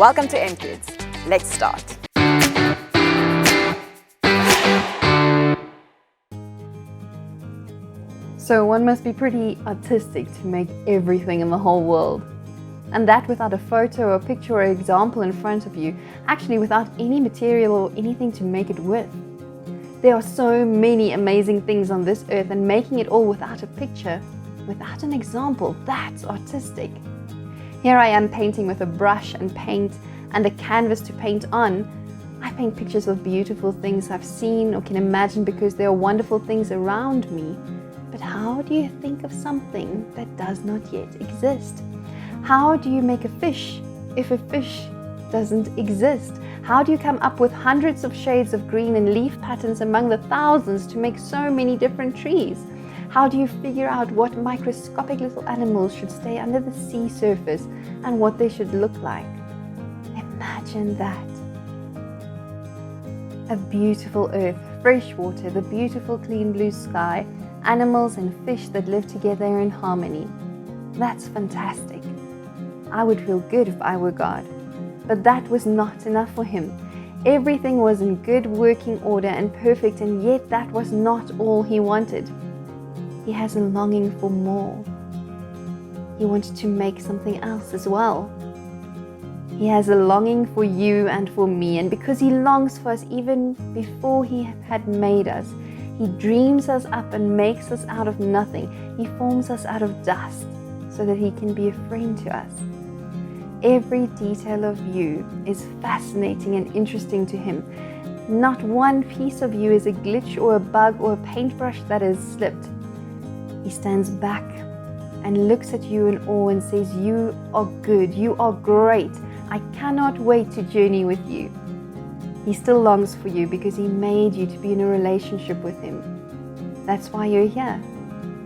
Welcome to MKidz. Let's start. So one must be pretty artistic to make everything in the whole world. And that without a photo or picture or example in front of you, actually without any material or anything to make it with. There are so many amazing things on this earth, and making it all without a picture, without an example, that's artistic. Here I am painting with a brush and paint and a canvas to paint on. I paint pictures of beautiful things I've seen or can imagine because there are wonderful things around me. But how do you think of something that does not yet exist? How do you make a fish if a fish doesn't exist? How do you come up with hundreds of shades of green and leaf patterns among the thousands to make so many different trees? How do you figure out what microscopic little animals should stay under the sea surface and what they should look like? Imagine that. A beautiful earth, fresh water, the beautiful clean blue sky, animals and fish that live together in harmony. That's fantastic. I would feel good if I were God. But that was not enough for him. Everything was in good working order and perfect, and yet that was not all he wanted. He has a longing for more. He wanted to make something else as well. He has a longing for you and for me, and because he longs for us even before he had made us, he dreams us up and makes us out of nothing. He forms us out of dust so that he can be a friend to us. Every detail of you is fascinating and interesting to him. Not one piece of you is a glitch or a bug or a paintbrush that has slipped. He stands back and looks at you in awe and says, "You are good, you are great. I cannot wait to journey with you." He still longs for you because he made you to be in a relationship with him. That's why you're here.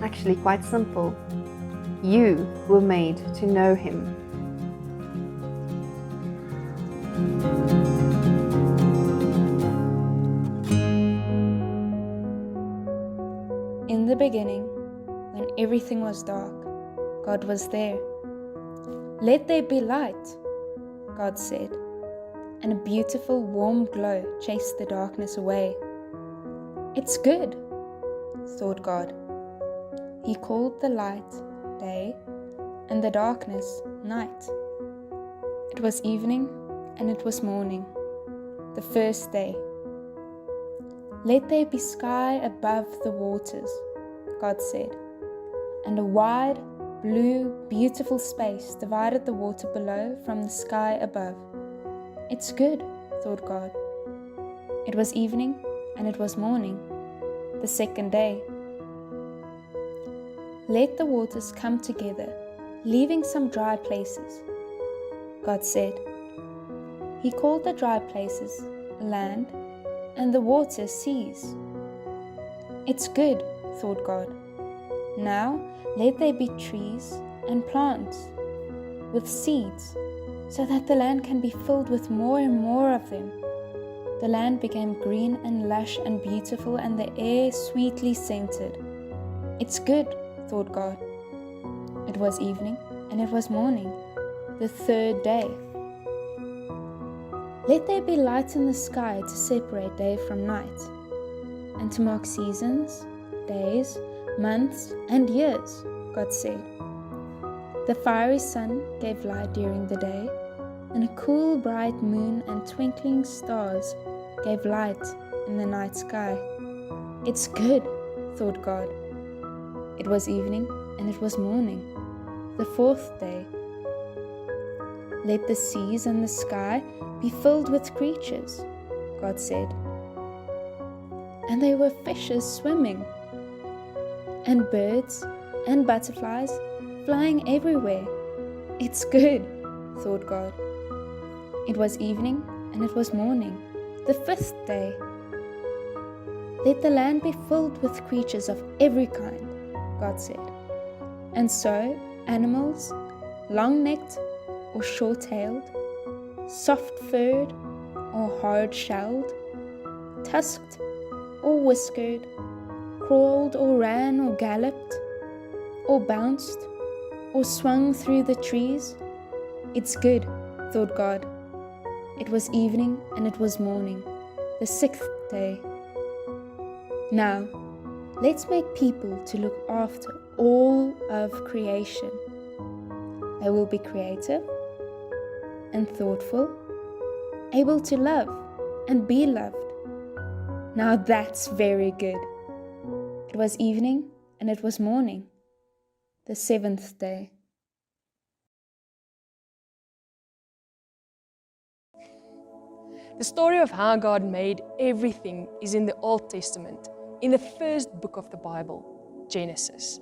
Actually, quite simple. You were made to know him. In the beginning, when everything was dark, God was there. "Let there be light," God said, and a beautiful warm glow chased the darkness away. "It's good," thought God. He called the light day and the darkness night. It was evening and it was morning, the first day. "Let there be sky above the waters," God said, and a wide, blue, beautiful space divided the water below from the sky above. "It's good," thought God. It was evening and it was morning, the second day. "Let the waters come together, leaving some dry places," God said. He called the dry places land and the water seas. "It's good," thought God. "Now let there be trees and plants with seeds, so that the land can be filled with more and more of them." The land became green and lush and beautiful, and the air sweetly scented. "It's good," thought God. It was evening and it was morning, the third day. "Let there be light in the sky to separate day from night, and to mark seasons, days, months, and years," God said. The fiery sun gave light during the day, and a cool bright moon and twinkling stars gave light in the night sky. "It's good," thought God. It was evening and it was morning, the fourth day. "Let the seas and the sky be filled with creatures," God said. And there were fishes swimming, and birds and butterflies flying everywhere. "It's good," thought God. It was evening and it was morning, the fifth day. "Let the land be filled with creatures of every kind," God said. And so animals, long-necked or short-tailed, soft-furred or hard-shelled, tusked or whiskered, crawled or ran or galloped, or bounced or swung through the trees. "It's good," thought God. it was evening, and it was morning, the 6th day. Now, let's make people to look after all of creation. They will be creative and thoughtful, able to love and be loved. Now that's very good. It was evening, and it was morning, the 7th day. The story of how God made everything is in the Old Testament, in the first book of the Bible, Genesis.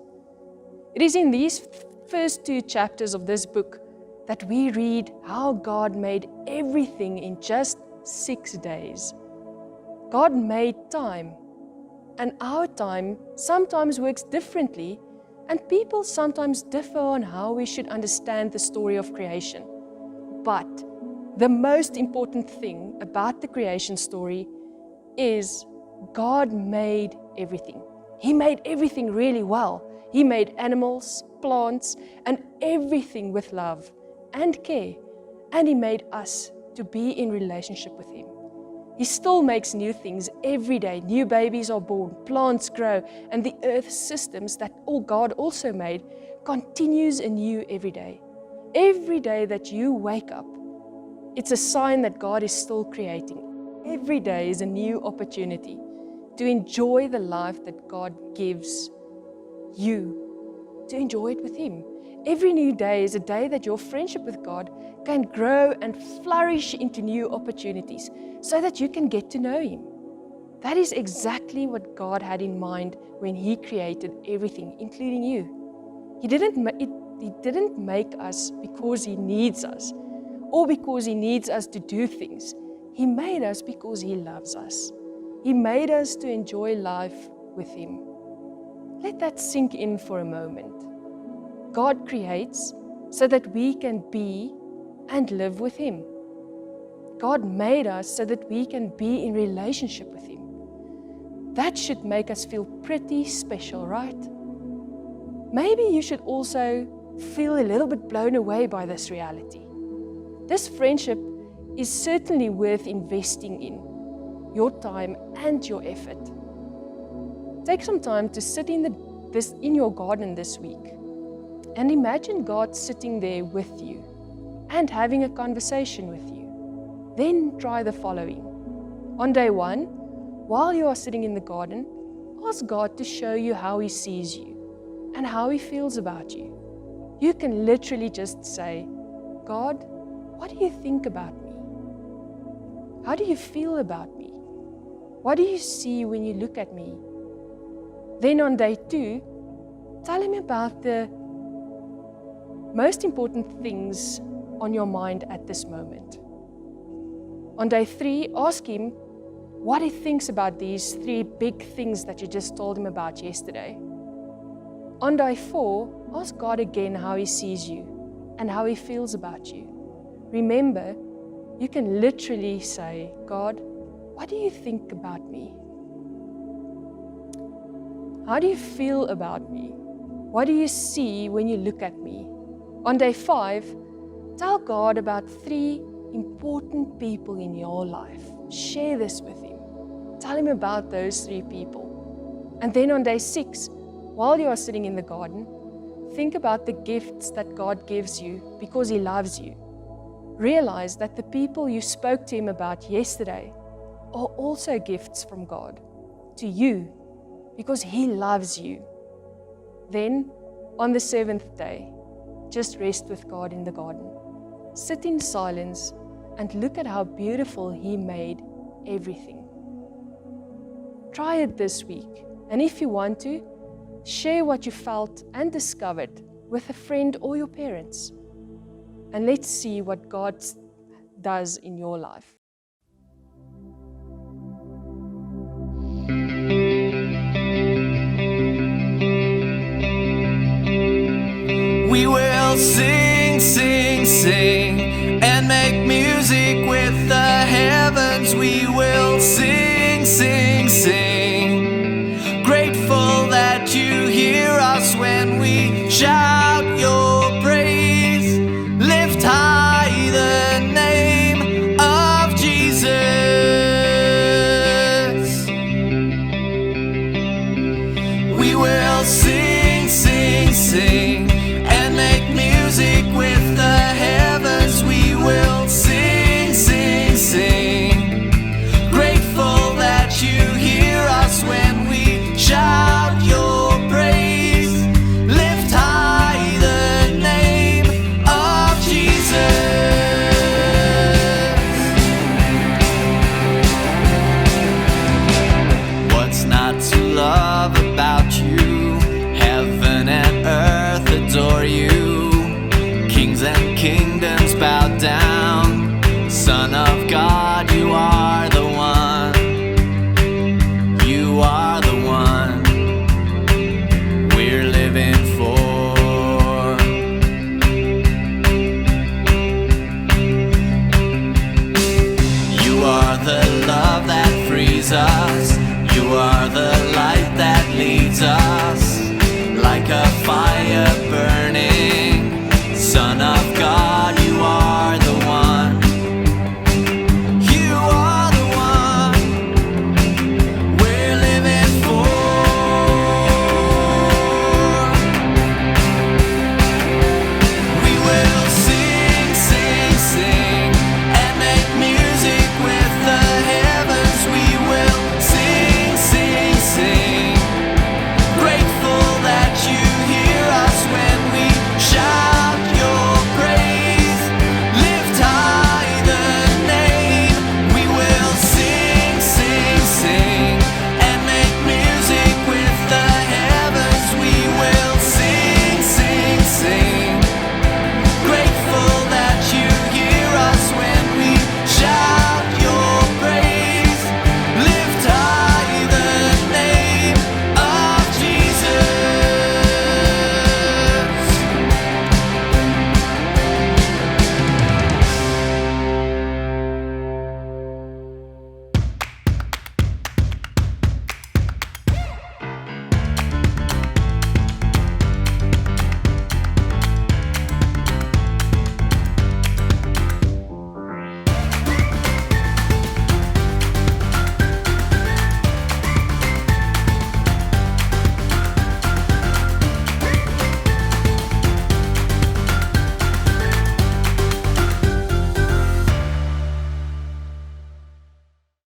It is in these first 2 chapters of this book that we read how God made everything in just 6 days. God made time, and our time sometimes works differently, and people sometimes differ on how we should understand the story of creation. But the most important thing about the creation story is God made everything. He made everything really well. He made animals, plants, and everything with love and care. And He made us to be in relationship with Him. He still makes new things every day. New babies are born, plants grow, and the earth systems that God also made continues anew every day. Every day that you wake up, it's a sign that God is still creating. Every day is a new opportunity to enjoy the life that God gives you, to enjoy it with Him. Every new day is a day that your friendship with God can grow and flourish into new opportunities so that you can get to know Him. That is exactly what God had in mind when He created everything, including you. He didn't make us because He needs us or because He needs us to do things. He made us because He loves us. He made us to enjoy life with Him. Let that sink in for a moment. God creates so that we can be and live with Him. God made us so that we can be in relationship with Him. That should make us feel pretty special, right? Maybe you should also feel a little bit blown away by this reality. This friendship is certainly worth investing in, your time and your effort. Take some time to sit in your garden this week and imagine God sitting there with you and having a conversation with you. Then try the following. On day 1, while you are sitting in the garden, ask God to show you how He sees you and how He feels about you. You can literally just say, God, what do you think about me? How do you feel about me? What do you see when you look at me? Then on day 2, tell Him about the most important things on your mind at this moment. On day 3, ask Him what He thinks about these 3 big things that you just told Him about yesterday. On day 4, ask God again how He sees you and how He feels about you. Remember, you can literally say, God, what do you think about me? How do you feel about me? What do you see when you look at me? On day 5, tell God about 3 important people in your life. Share this with Him. Tell Him about those 3 people. And then on day 6, while you are sitting in the garden, think about the gifts that God gives you because He loves you. Realize that the people you spoke to Him about yesterday are also gifts from God to you because He loves you. Then, on the 7th day, just rest with God in the garden. Sit in silence and look at how beautiful He made everything. Try it this week, and if you want to, share what you felt and discovered with a friend or your parents. And let's see what God does in your life. We will sing, sing, sing, and make music with the heavens. We will sing, sing, sing. Grateful that you hear us when we shout your praise. Lift high the name of Son of God, you are the one. You are the one we're living for. You are the love that frees us. You are the light that leads us, like a fire burning, Son of